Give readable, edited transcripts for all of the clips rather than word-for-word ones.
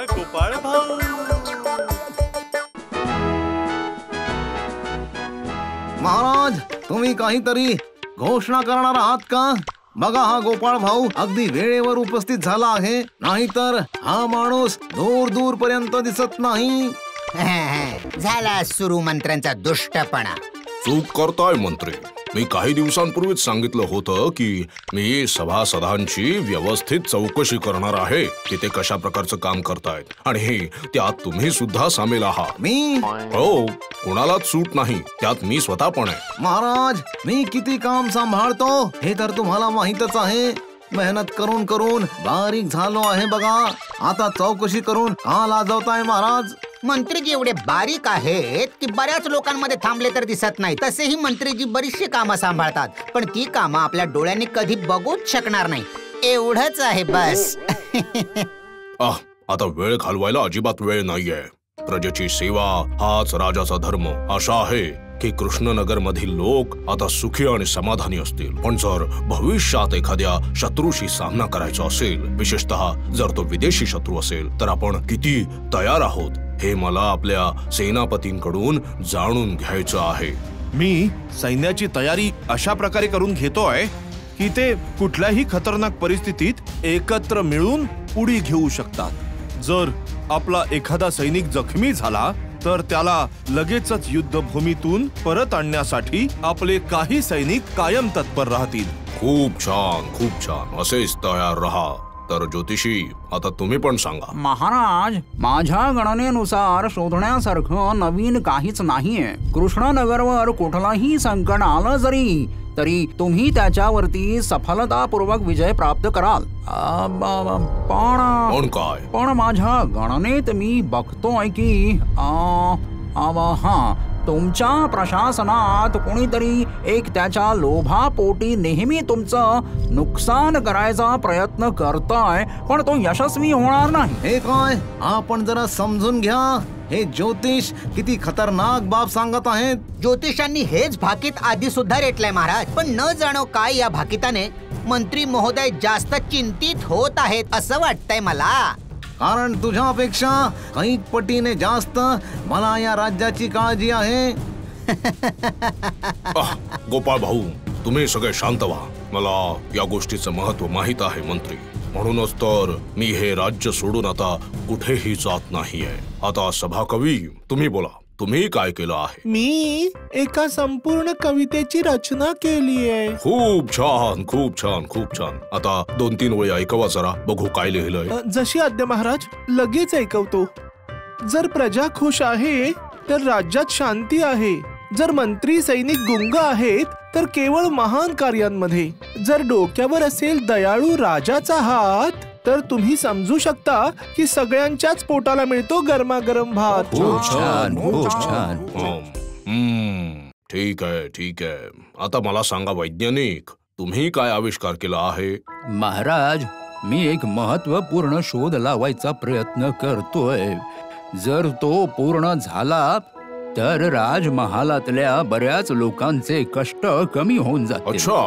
गोपाळ भाऊ. महाराज, तुम्ही काहीतरी घोषणा करणार आहात का? बघा, हा गोपाळ भाऊ अगदी वेळेवर उपस्थित झाला आहे, नाहीतर हा माणूस दूर दूर पर्यंत दिसत नाही. झाला सुरू मंत्र्यांचा दुष्टपणा. चूक करताय मंत्री. मी काही दिवसांपूर्वीच सांगितलं होतं की मी सभासदांची व्यवस्थित चौकशी करणार आहे की ते कशा प्रकारचं काम करतायत, आणि त्यात तुम्ही सुद्धा सामील आहात. मी? हो, कोणालाच सूट नाही, त्यात मी स्वतः पण आहे. महाराज, मी किती काम सांभाळतो हे तर तुम्हाला माहीतच आहे. मेहनत करून करून बारीक झालो आहे बघा. आता चौकशी करून का लाजवताय महाराज? मंत्रीजी एवढे बारीक आहेत की बऱ्याच लोकांमध्ये थांबले तर दिसत नाही. तसेही मंत्रीजी बरीचशी कामं सांभाळतात, पण ती कामं आपल्या डोळ्यांनी कधी बघूच शकणार नाही. एवढंच आहे बस. आता वेळ घालवायला अजिबात वेळ नाहीये. प्रजेची सेवा हाच राजाचा धर्म. आशा आहे की कृष्णनगर मधील लोक आता सुखी आणि समाधानी असतील. पण जर भविष्यात एखाद्या शत्रूशी सामना करायचा असेल, विशेषतः जर तो विदेशी शत्रू असेल, तर आपण किती तयार आहोत हे मला आपल्या सेनापतींकडून जाणून घ्यायचं आहे. मी सैन्याची तयारी अशा प्रकारे करून घेतोय की ते कुठल्याही खतरनाक परिस्थितीत एकत्र मिळून उडी घेऊ शकतात. जर आपला एखादा सैनिक जखमी झाला तर त्याला लगेचच युद्धभूमीतून परत आणण्यासाठी आपले काही सैनिक कायम तत्पर राहतील. खूप छान, खूप छान. असेच तयार रहा. तर ज्योतिषी, आता तुम्ही पण सांगा. महाराज, माझ्या गणनेनुसार शोधण्यासारखं नवीन काहीच नाहीये. कृष्णनगरवर कुठलाही संकट आलं तरी तुम्ही त्याच्यावरती सफलतापूर्वक विजय प्राप्त कराल. पण माझ्या गणनेत मी बघतोय की तुमच्या प्रशासनात कोणीतरी एक त्याच्या लोभापोटी नेहमी तुमचं नुकसान करायचा प्रयत्न करतोय, पण तो यशस्वी होणार नाही. हे काय? आपण जरा समजून घ्या. हे ज्योतिष किती खतरनाक बाब सांगत आहेत. ज्योतिषांनी हेच भाकीत आधी सुद्धा रेटलंय महाराज, पण न जाणो काय या भाकिताने मंत्री महोदय जास्त चिंतित होत आहेत असं वाटतंय मला. कारण तुझ्यापेक्षा कैक पटीने जास्त मला या राज्याची काळजी आहे. गोपाळ भाऊ, तुम्ही सगळे शांत व्हा. मला या गोष्टीचं महत्व माहित आहे मंत्री. म्हणूनच तर मी हे राज्य सोडून आता कुठेही जात नाहीये. आता सभाकवी, तुम्ही बोला, तुम्ही काय केलं आहे? मी एका संपूर्ण कवितेची रचना केली आहे. खूप छान, खूप छान, खूप छान. आता 2-3 ओळी ऐकवा जरा, बघू काय लिहिलंय. जशी आज्ञा महाराज. लगेच ऐकवतो. जर प्रजा खुश आहे तर राज्यात शांती आहे. जर मंत्री सैनिक गुंग आहेत तर केवळ महान कार्यांमध्ये. जर डोक्यावर असेल दयाळू राजाचा हात तर तुम्ही समजू शकता की सगळ्यांच्याच पोटाला मिळतो गरमागरम भात. खूप छान, खूप छान. ठीक आहे, ठीक आहे. आता मला सांगा वैज्ञानिक, तुम्ही काय आविष्कार केला आहे? महाराज, मी एक महत्वपूर्ण शोध लावायचा प्रयत्न करतोय. जर तो पूर्ण झाला तर राजमहालातल्या बऱ्याच लोकांचे कष्ट कमी होऊन जातील. अच्छा,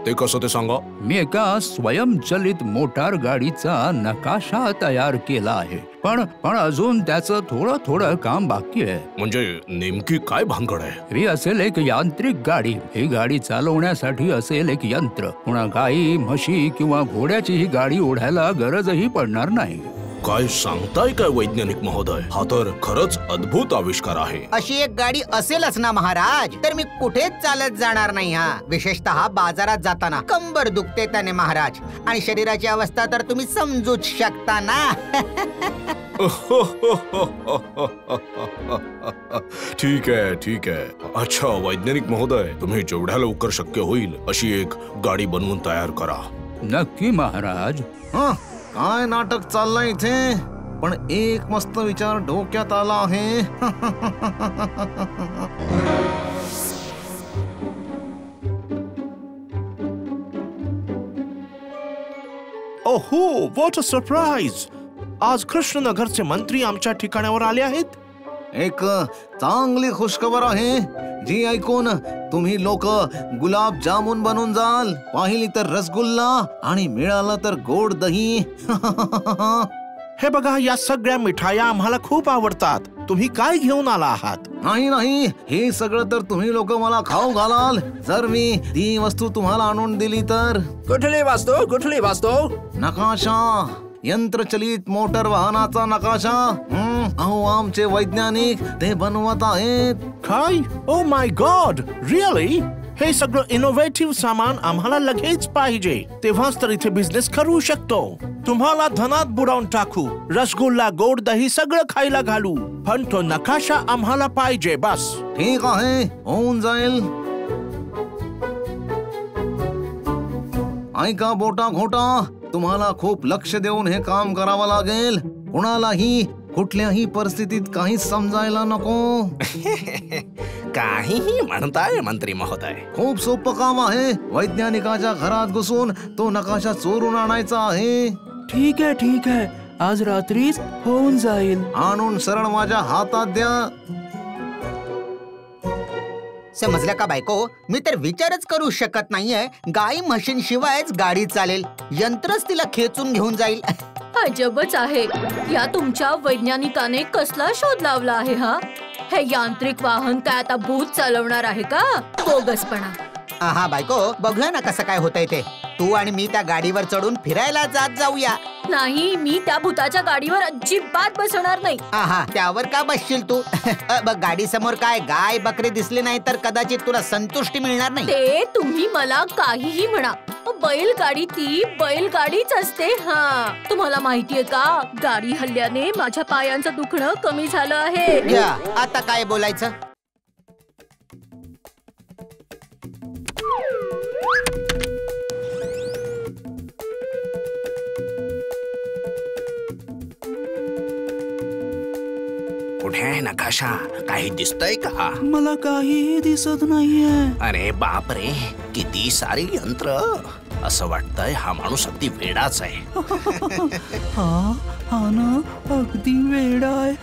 ते कसं ते सांगा. मी एका स्वयंचलित मोटार गाडीचा नकाशा तयार केला आहे, पण अजून त्याचं थोडं काम बाकी आहे. म्हणजे नेमकी काय भानगड आहे? ही असेल एक यांत्रिक गाडी. ही गाडी चालवण्यासाठी असेल एक यंत्र. पुन्हा गाई, म्हशी किंवा घोड्याची ही गाडी ओढायला गरजही पडणार नाही. काय सांगताय काय वैज्ञानिक महोदय? हा तर खरंच अद्भुत आविष्कार आहे. अशी एक गाडी असेलच ना महाराज, तर मी कुठेच चालत जाणार नाही. विशेषतः बाजारात जाताना कंबर दुखते त्याने महाराज, आणि शरीराची अवस्था तर तुम्ही समजूच शकता ना. ठीक आहे, ठीक आहे. अच्छा वैज्ञानिक महोदय, तुम्ही जेवढ्या लवकर शक्य होईल अशी एक गाडी बनवून तयार करा. नक्की महाराज. काय नाटक चाललंय इथे? पण एक मस्त विचार डोक्यात आला आहे. ओहो, व्हॉट अ सरप्राईज. आज कृष्णनगरचे मंत्री आमच्या ठिकाणावर आले आहेत. एक चांगली खुशखबर आहे, जी ऐकून तुम्ही लोक गुलाब जामुन बनून जाल. पाहिली तर रसगुल्ला, आणि मिळाला तर गोड दही. हे बघा, या सगळ्या मिठाया आम्हाला खूप आवडतात. तुम्ही काय घेऊन आला आहात? नाही नाही, हे सगळं तर तुम्ही लोक मला खाऊ घालाल. जर मी ती वस्तू तुम्हाला आणून दिली तर. कुठली वाचतो? नकाशा, यंत्रचलित मोटर वाहनाचा नकाशा. अहो, आमचे वैज्ञानिक ते बनवत आहेत. काय? Oh my God, really? हे सगळं इनोव्हेटिव्ह सामान आम्हाला लगेच पाहिजे. तेव्हाच तर इथे बिझनेस करू शकतो. तुम्हाला धनात बुडवून टाकू, रसगुल्ला, गोड दही सगळं खायला घालू, पण तो नकाशा आम्हाला पाहिजे बस. ठीक आहे, होऊन जाईल. ऐका बोटा घोटा, तुम्हाला खूप लक्ष देऊन हे काम करावं लागेल. कुणालाही कुठल्याही परिस्थितीत काहीच समजायला नको. काहीही म्हणताय मंत्री महोदय. खूप सोपं काम आहे. वैज्ञानिकाच्या घरात घुसून तो नकाशा चोरून आणायचा आहे. ठीक आहे, आज रात्रीच होऊन जाईल. आणून सरळ माझ्या हातात द्या. समजलं का बायको? मी तर विचारच करू शकत नाहीये. गाई म्हशीन शिवायच गाडी चालेल, यंत्रच तिला खेचून घेऊन जाईल. अजबच आहे. या तुमच्या वैज्ञानिकाने कसला शोध लावला आहे हा? हे यांत्रिक वाहन काय आता भूत चालवणार आहे का? बोगसपणा. हा बायको, बघूया ना कसं काय होतंय ते. तू आणि मी त्या गाडीवर चढून फिरायला जाऊया. नाही, मी त्या भूताच्या गाडीवर अजिबात बसणार नाही. त्यावर का बसशील तू? बघ, गाडी समोर काय गाय बकरी दिसले नाही तर कदाचित तुला संतुष्टी मिळणार नाही. ते तुम्ही मला काहीही म्हणा, बैलगाडी ती बैलगाडीच असते. तुम्हाला माहितीये का, गाडी हल्ल्याने माझ्या पायांचं दुखणं कमी झालं आहे. आता काय बोलायचं? कुठे आहे नकाशा? काही दिसतंय का? मला काहीही दिसत नाहीये. अरे बापरे, किती सारी यंत्र. असं वाटतंय हा माणूस अगदी वेडाच आहे. हा ना, अगदी वेडा आहे.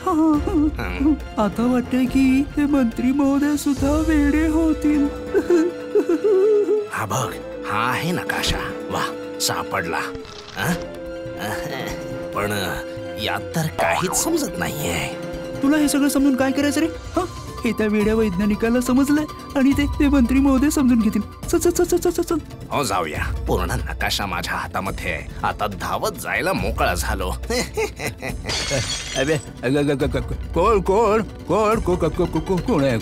आता वाटतंय की ते मंत्री महोदय सुद्धा वेडे होतील. हा बघ, हा आहे नकाशा. वा, सापडला. पण यात तर काहीच समजत नाहीये. तुला हे सगळं समजून काय करायचं रे? हे त्या वेड्या वैज्ञानिकाला समजलंय आणि ते मंत्री महोदय समजून घेतील. चल. हो, जाऊया. पूर्ण नकाशा माझ्या हातामध्ये आहे. आता धावत जायला मोकळा झालो.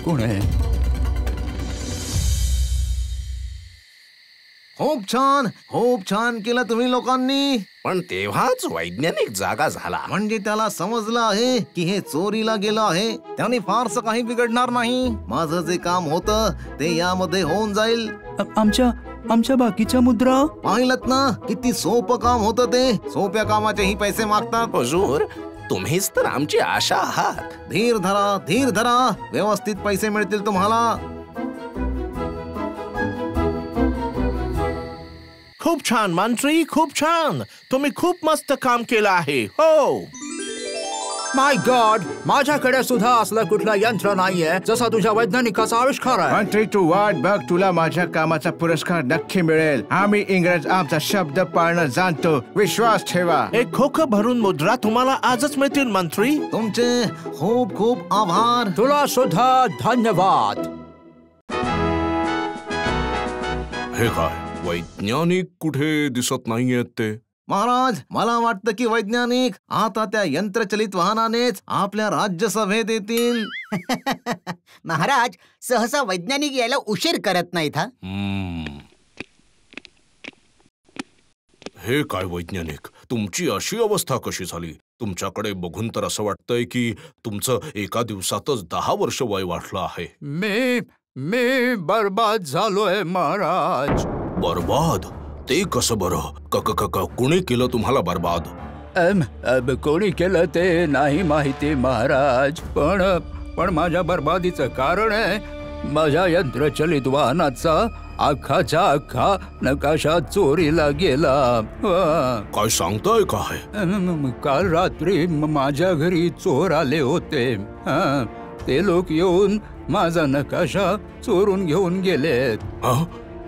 कोण आहे? खूप छान केलं तुम्ही लोकांनी. पण तेव्हाच वैज्ञानिक जागा झाला. म्हणजे त्याला समजलं आहे की हे चोरीला गेलं आहे. त्याने फारसं काही बिघडणार नाही. माझं जे काम होतं ते यामध्ये होऊन जाईल. आमच्या बाकीच्या मुद्रा पाहिलत ना, किती सोपं काम होतं ते. सोप्या कामाचेही पैसे मागतात. हुजूर, तुम्हीच तर आमची आशा आहात. धीर धरा. व्यवस्थित पैसे मिळतील तुम्हाला. खूप छान मंत्री, खूप छान. तुम्ही खूप मस्त काम केलं आहे. हो. माय गॉड, माझ्याकडे सुद्धा असलं कुठलं यंत्र नाहीये जसा तुझ्या वैज्ञानिकाचा आविष्कार आहे. मंत्री, तू वाट बघ, तुला माझ्या कामाचा पुरस्कार नक्की मिळेल. आम्ही इंग्रज आमचा शब्द पाळणं जाणतो. विश्वास ठेवा. एक खोकं भरून मुद्रा तुम्हाला आजच मिळतील मंत्री. तुमचे खूप खूप आभार. तुला सुद्धा धन्यवाद. हे काय, वैज्ञानिक कुठे दिसत नाहीयेत ते? महाराज, मला वाटतं की वैज्ञानिक आता त्या यंत्रचलित वाहनानेच आपल्या राज्यसभेत येतील. महाराज, सहसा वैज्ञानिक यायला उशीर करत नाहीत. हे काय वैज्ञानिक, तुमची अशी अवस्था कशी झाली? तुमच्याकडे बघून तर असं वाटतंय की तुमचं एका दिवसातच 10 वर्ष वय वाढलं आहे. मी बर्बाद झालोय महाराज. बर्बाद? ते कसं बरं? कुणी केलं तुम्हाला बर्बाद? कोणी केलं ते नाही माहिती महाराज, पण माझ्या बर्बादीचं कारण आहे माझ्या यंत्रचलित वाहनाचा अख्खाच्या अख्खा नकाशा चोरीला गेला. काय सांगताय काय? काल रात्री माझ्या घरी चोर आले होते. ते लोक येऊन माझा नकाशा चोरून घेऊन गेलेत.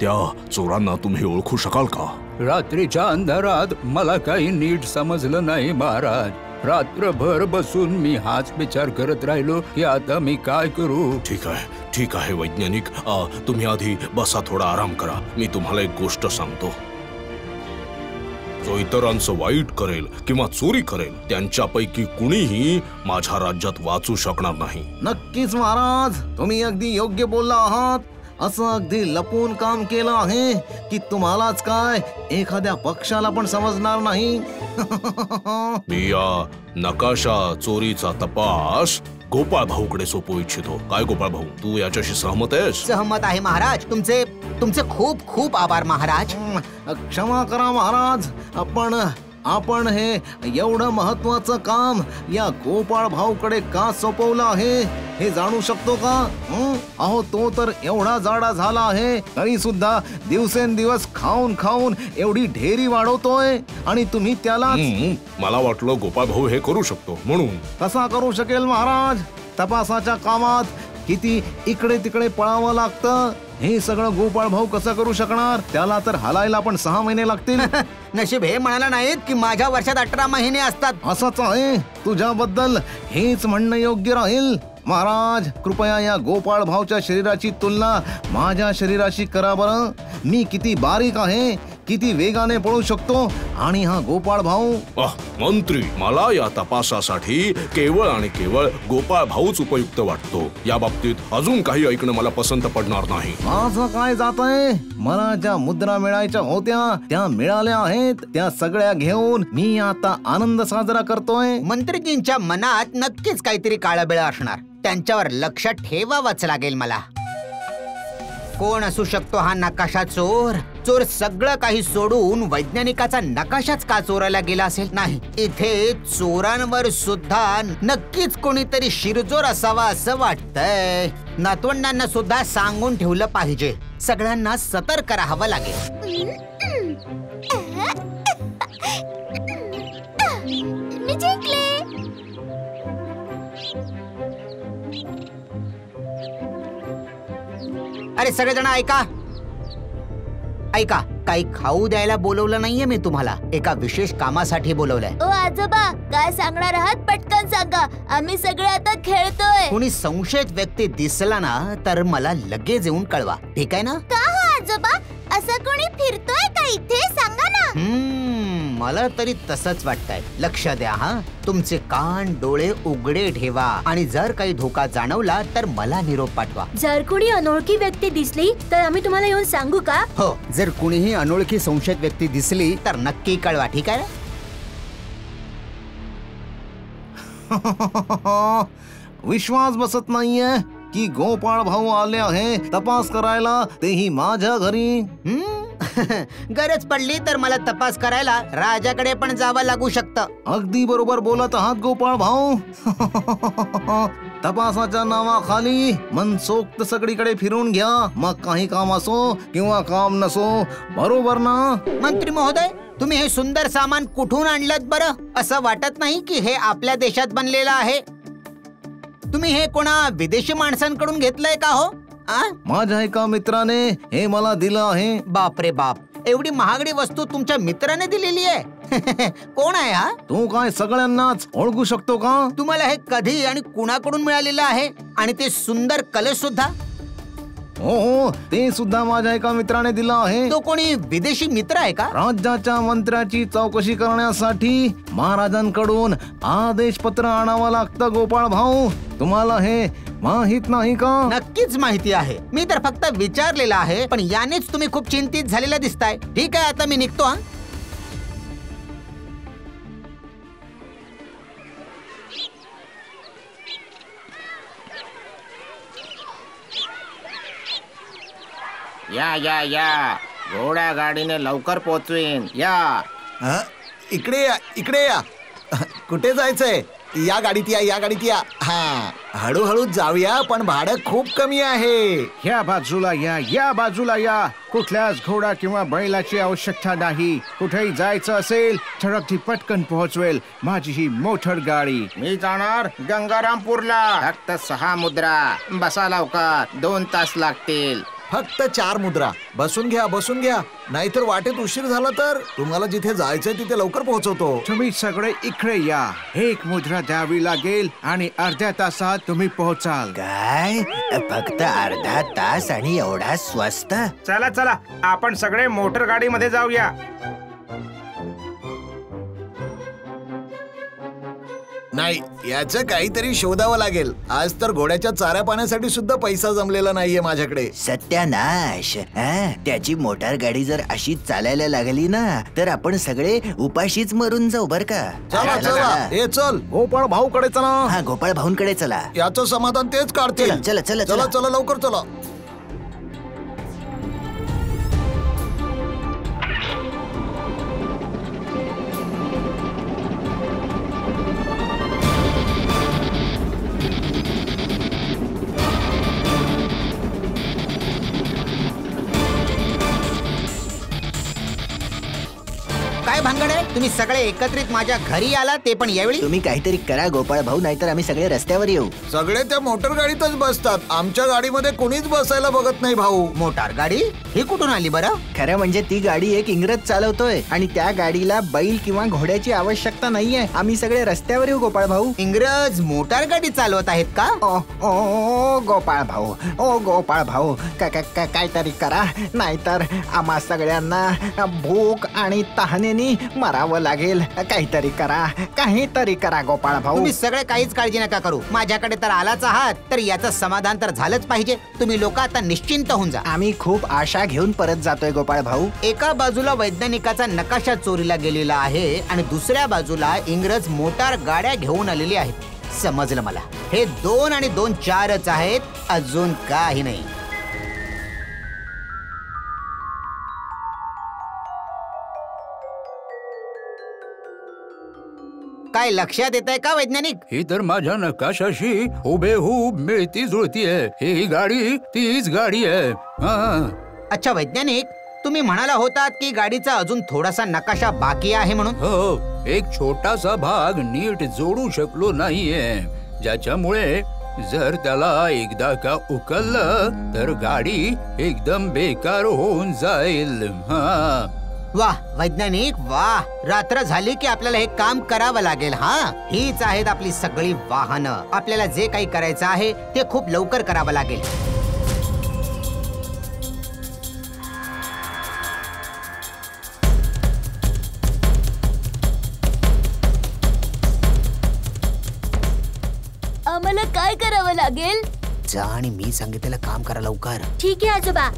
त्या चोरांना तुम्ही ओळखू शकाल का? रात्रीच्या अंधारात मला काही नीट समजलं नाही महाराज. रात्रभर बसून मी हाच विचार करत राहिलो की आता मी काय करू. ठीक आहे वैज्ञानिक, तुम्ही आधी बसा, थोडा आराम करा. मी तुम्हाला एक गोष्ट सांगतो. जो इतरांचं वाईट करेल किंवा चोरी करेल त्यांच्यापैकी कुणीही माझ्या राज्यात वाचू शकणार नाही. नक्कीच महाराज, तुम्ही अगदी योग्य बोलला आहात. असं अगदी लपून काम केलं आहे की तुम्हालाच काय एखाद्या पक्षाला पण समजणार नाही. मी या नकाशा चोरीचा तपास गोपाळ भाऊकडे सोपवू इच्छितो. काय गोपाळ भाऊ, तू याच्याशी सहमत आहेस? सहमत आहे महाराज. तुमचे खूप खूप आभार महाराज. क्षमा करा महाराज, आपण हे एवढं महत्वाचं काम या गोपाळ भाऊकडे का सोपवलं आहे हे जाणू शकतो का? अहो, तो तर एवढा जाडा झाला आहे तरी सुद्धा दिवसेंदिवस खाऊन खाऊन एवढी ढेरी वाढवतोय आणि तुम्ही त्याला. मला वाटलं गोपाळ भाऊ हे करू शकतो म्हणून. कसा करू शकेल महाराज? तपासाच्या कामात किती इकडे तिकडे पळावं लागतं. हे सगळं गोपाळ भाऊ कसं करू शकणार? त्याला तर हलायला पण 6 महिने लागतील. नशीब हे म्हणाला नाहीत की माझ्या वर्षात 18 महिने असतात. असंच आहे, तुझ्याबद्दल हेच म्हणणं योग्य राहील. महाराज, कृपया या गोपाळ भाऊच्या शरीराची तुलना माझ्या शरीराशी करा बरं. मी किती बारीक आहे, किती वेगाने पळू शकतो, आणि हा गोपाळ भाऊ. मंत्री, मला या तपासासाठी केवळ आणि केवळ गोपाळ भाऊच उपयुक्त वाटतो. या बाबतीत अजून काही ऐकणं मला पसंत पडणार नाही. माझं काय जातंय? मला ज्या मुद्रा मिळायच्या होत्या त्या मिळाल्या आहेत. त्या सगळ्या घेऊन मी आता आनंद साजरा करतोय. मंत्रीजींच्या मनात नक्कीच काहीतरी काळाबेळ असणार. त्यांच्यावर लक्ष ठेवावंच लागेल मला. कोण असू शकतो हा नकाशा चोर? चोर सगळं काही सोडून वैज्ञानिकाचा नकाशाच का चोरायला गेला असेल? नाही, इथे चोरांवर सुद्धा नक्कीच कोणीतरी शिरजोर असावा असं वाटतंय. नातवंडांना सुद्धा सांगून ठेवलं पाहिजे. सगळ्यांना सतर्क राहावं लागेल. मी जिंकले. अरे सगळेजण ऐका, काही खाऊ द्यायला बोलवलं नाहीये मी तुम्हाला. एका विशेष कामासाठी बोलवलंय. ओ आजोबा, काय सांगणार आहात? पटकन सांगा, आम्ही सगळे आता खेळतोय. कोणी संशयित व्यक्ती दिसला ना तर मला लगेच येऊन कळवा, ठीक आहे ना? का हो आजोबा, असं कोणी फिरतोय का इथे? सांगा ना. मला तरी तसंच वाटतंय. लक्ष द्या हा. तुमचे कान डोळे उघडे ठेवा आणि जर काही धोका जाणवला तर मला निरोप पाठवा. जर कोणी अनोळखी व्यक्ती दिसली तर आम्ही तुम्हाला येऊन सांगू का? हो, जर कुणीही अनोळखी संशयित व्यक्ती दिसली तर नक्की कळवा, ठीक आहे? विश्वास बसत नाहीये की गोपाळ भाऊ आले आहे तपास करायला, तेही माझ्या घरी. गरज पडली तर मला तपास करायला राजाकडे पण जावं लागू शकतं. अगदी बरोबर बोलत आहात गोपाळ भाऊ. तपासाच्या नावाखाली मनसोक्त सगळीकडे फिरून घ्या, मग काही काम असो किंवा काम नसो. बरोबर ना? मंत्री महोदय, तुम्ही हे सुंदर सामान कुठून आणलं बरं? असं वाटत नाही की हे आपल्या देशात बनलेलं आहे. तुम्ही हे कोणा विदेशी माणसांकडून घेतलंय का हो? माझ्या एका मित्राने हे मला दिलं आहे. बाप रे बाप, एवढी महागडी वस्तू तुमच्या मित्राने दिलेली आहे? कोण आहे हा? तो काय सगळ्यांनाच ओळखू शकतो का? तुम्हाला हे कधी आणि कुणाकडून मिळालेलं आहे? आणि ते सुंदर कलश सुद्धा? हो, ते सुद्धा माझ्या एका मित्राने दिलं आहे. तो कोणी विदेशी मित्र आहे का? राज्याच्या मंत्र्याची चौकशी करण्यासाठी महाराजांकडून आदेश पत्र आणावं लागतं गोपाळ भाऊ. तुम्हाला हे माहित नाही का? नक्कीच माहिती आहे. मी तर फक्त विचारलेलं आहे, पण यानेच तुम्ही खूप चिंतित झालेला दिसताय. ठीक आहे, आता मी निघतो. हा, या या या, घोड्या गाडीने लवकर पोहोचवीन. या. इकडे या. कुठे जायचंय? या गाडीत या. हा, हळूहळू जाऊया, पण भाडं खूप कमी आहे. या बाजूला या. कुठल्याच घोडा किंवा बैलाची आवश्यकता नाही. कुठेही जायचं असेल तर अगदी पटकन पोहोचवेल माझी ही मोटर गाडी. मी जाणार गंगारामपूरला. फक्त 6 मुद्रा. बसा लवकर, 2 तास लागतील. फक्त 4 मुद्रा. बसून घ्या, नाहीतर वाटेत उशीर झाला तर तुम्हाला जिथे जायचंय तिथे लवकर पोहोचवतो. तुम्ही सगळे इकडे या. 1 मुद्रा द्यावी लागेल आणि अर्ध्या तासात तुम्ही पोहोचाल. काय फक्त अर्धा तास आणि एवढा स्वस्त? चला चला, आपण सगळे मोटर गाडीमध्ये जाऊया. नाही, याचं काहीतरी शोधावं लागेल. आज तर घोड्याच्या चाऱ्या पाण्यासाठी सुद्धा पैसा जमलेला नाहीये माझ्याकडे. सत्यानाश. त्याची मोटार गाडी जर अशीच चालायला लागली ना तर आपण सगळे उपाशीच मरून जाऊ बर का. चला चला, हे चल गोपाळ भाऊकडे चला. हा, गोपाळ भाऊंकडे चला. याचं समाधान तेच काढतील. चला चला चला चला, लवकर चला. काय भानगड आहे? तुम्ही सगळे एकत्रित माझ्या घरी आला, ते पण यावेळी? तुम्ही काहीतरी करा गोपाळ भाऊ, नाहीतर आम्ही सगळे रस्त्यावर येऊ. सगळे त्या मोटर गाडीतच बसतात. आमच्या गाडीमध्ये कोणीच बसायला बघत नाही भाऊ. मोटार गाडी ही कुठून आली बरं? खरं म्हणजे ती गाडी एक इंग्रज चालवतोय आणि त्या गाडीला बैल किंवा घोड्याची आवश्यकता नाहीये. आम्ही सगळे रस्त्यावर येऊ गोपाळ भाऊ. इंग्रज मोटार गाडी चालवत आहेत का? ओ गोपाळ भाऊ, गोपाळ भाऊ, काहीतरी करा, नाहीतर आम्हा सगळ्यांना भूक आणि तहानेनी मरावं लागेल. काहीतरी करा गोपाळ भाऊ. तुम्ही सगळे काहीच काळजी नका करू. माझ्याकडे तर आलाच आहात तर याचं समाधान तर झालंच पाहिजे. तुम्ही लोक आता निश्चिंत होऊन जा. आम्ही खूप आशा घेऊन परत जातोय गोपाळ भाऊ. एका बाजूला वैज्ञानिकाचा नकाशा चोरीला गेलेला आहे आणि दुसऱ्या बाजूला इंग्रज मोटार गाड्या घेऊन आलेली आहेत. समजलं मला. हे 2 आणि 2 4च आहेत, अजून काही नाही. काय लक्षात येत आहे का वैज्ञानिक? ही तर माझ्या नकाशाशी हुबेहूब मिळती जुळती आहे. ही गाडी तीच गाडी आहे. अच्छा वैज्ञानिक, तुम्ही म्हणाला होतात की गाडीचा अजून थोडासा नकाशा बाकी आहे म्हणून. हो, एक छोटासा भाग नीट जोडू शकलो नाहीये, ज्याच्यामुळे जर त्याला एकदा का उकललं तर गाडी एकदम बेकार होऊन जाईल. वाह वैज्ञानिक वाह. रात्र झाली की आपल्याला हे काम करावं लागेल. हीच आहेत आपली सगळी वाहनं. आपल्याला जे काही करायचं आहे ते खूप लवकर करावं लागेल. आम्हाला काय करावं लागेल? जा आणि मी सांगितलेलं काम करा लवकर. ठीक आहे आजोबा.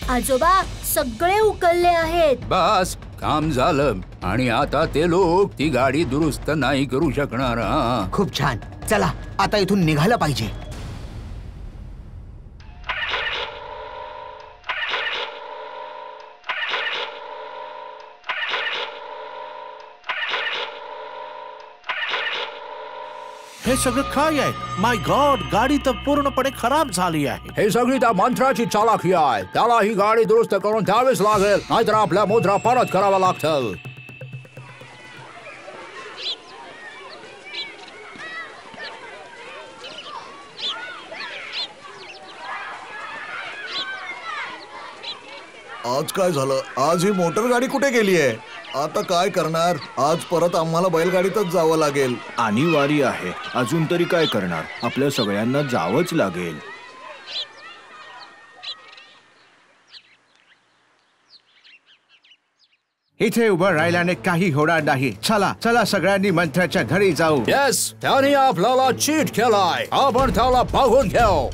आजोबा सगळे उकलले आहेत. बस काम झालं आणि आता ते लोक ती गाडी दुरुस्त नाही करू शकणार. खूप छान. चला आता इथून निघालं पाहिजे. हे सगळं काय आहे? माय गॉड, गाडी तर पूर्णपणे खराब झाली आहे. हे सगळी त्या मंत्राची चालाखी आहे. त्याला ही गाडी दुरुस्त करून द्यावीच लागेल, नाहीतर आपल्या मुद्रा परत कराव्या लागतील. आज काय झालं? आज ही मोटर गाडी कुठे गेली आहे? आता काय करणार? आज परत आम्हाला बैलगाडीतच जावं लागेल. अनिवार्य आहे. अजून तरी काय करणार? आपल्या सगळ्यांना जावंच लागेल. इथे उभं राहिल्याने काही होणार नाही. चला चला, सगळ्यांनी मंत्र्याच्या घरी जाऊ. येस, त्याने आपल्याला चीट केलाय. आपण त्याला बघून घेऊ.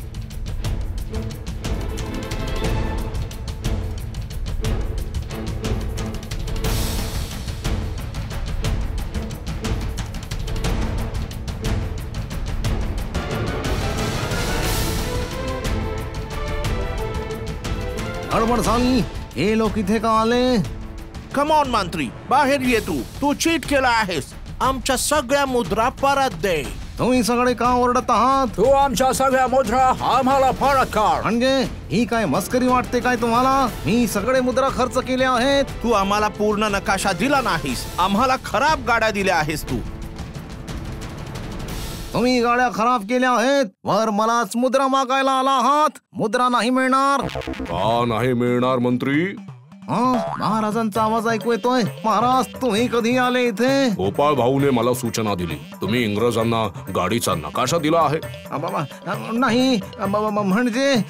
गडबड झाली. हे लोक इथे का आले? कम ऑन मंत्री, बाहेर ये. तू चीट केला आहेस. आमच्या सगळ्या मुद्रा परत दे. तुम्ही सगळे का ओरडत आहात? तू आमच्या सगळ्या मुद्रा आम्हाला परत कर. म्हणजे ही काय मस्करी वाटते काय तुम्हाला? मी सगळे मुद्रा खर्च केले आहेत. तू आम्हाला पूर्ण नकाशा दिला नाहीस, आम्हाला खराब गाड्या दिल्या आहेस तू. तुम्ही गाड्या खराब केल्या आहेत, वर मलाच मुद्रा मागायला आला आहात. मुद्रा नाही मिळणार. का नाही मिळणार मंत्री? महाराजांचा आवाज ऐकू येतोय. महाराज तुम्ही कधी आले इथे? गोपाळ भाऊने मला सूचना दिली. तुम्ही इंग्रजांना गाडीचा नकाशा दिला आहे. नाही म्हणजे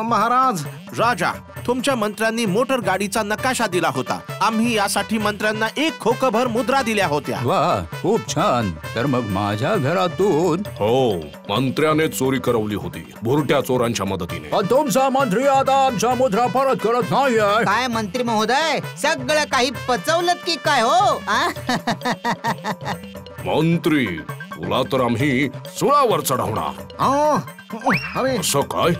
महाराज. राजा, तुमच्या मंत्र्यांनी मोटर गाडीचा नकाशा दिला होता. आम्ही यासाठी मंत्र्यांना 1 खोकभर मुद्रा दिल्या होत्या. वा, खूप छान. तर मग माझ्या घरातून? हो, मंत्र्याने चोरी करवली होती भुरट्या चोरांच्या मदतीने. तुमचा मंत्री आता आमच्या मुद्रा परत करत नाहीये. काय मंत्री महोदय, सगळं काही पचवलं की काय हो? मंत्री, तुला तर आम्ही सुळावर चढवणार. अरे असं काय?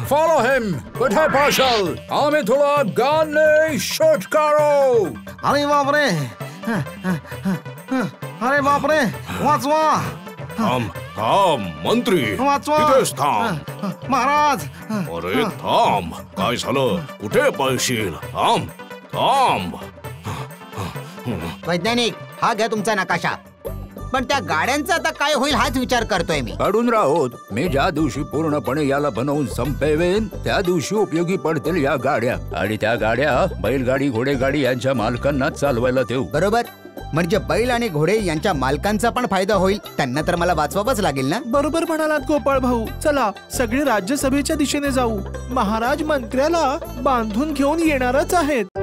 फॉलो हिम. कुठे पाशाल? आम्ही तुला गाणे शूट करू. अरे बापरे, अरे बापरे, वाचवा. थांब मंत्री, वाचवा. तिथेच थांब. महाराज. अरे थांब, काय झालं? कुठे पळशील? थांब थांब. वैज्ञानिक, हा घ्या तुमचा नकाशा. पण त्या गाड्यांचा आता काय होईल हाच विचार करतोय मी. काढून राहोत. मी ज्या दिवशी पूर्णपणे याला बनवून संपवेन त्या दिवशी उपयोगी पडतील या गाड्या. आणि त्या गाड्या बैलगाडी घोडेगाडी यांच्या मालकांना चालवायला देऊ. बरोबर. म्हणजे बैल आणि घोडे यांच्या मालकांचा पण फायदा होईल. त्यांना तर मला वाचवावंच लागेल ना. बरोबर म्हणालात गोपाळ भाऊ. चला सगळे राज्यसभेच्या दिशेने जाऊ. महाराज मंत्र्याला बांधून घेऊन येणारच आहेत.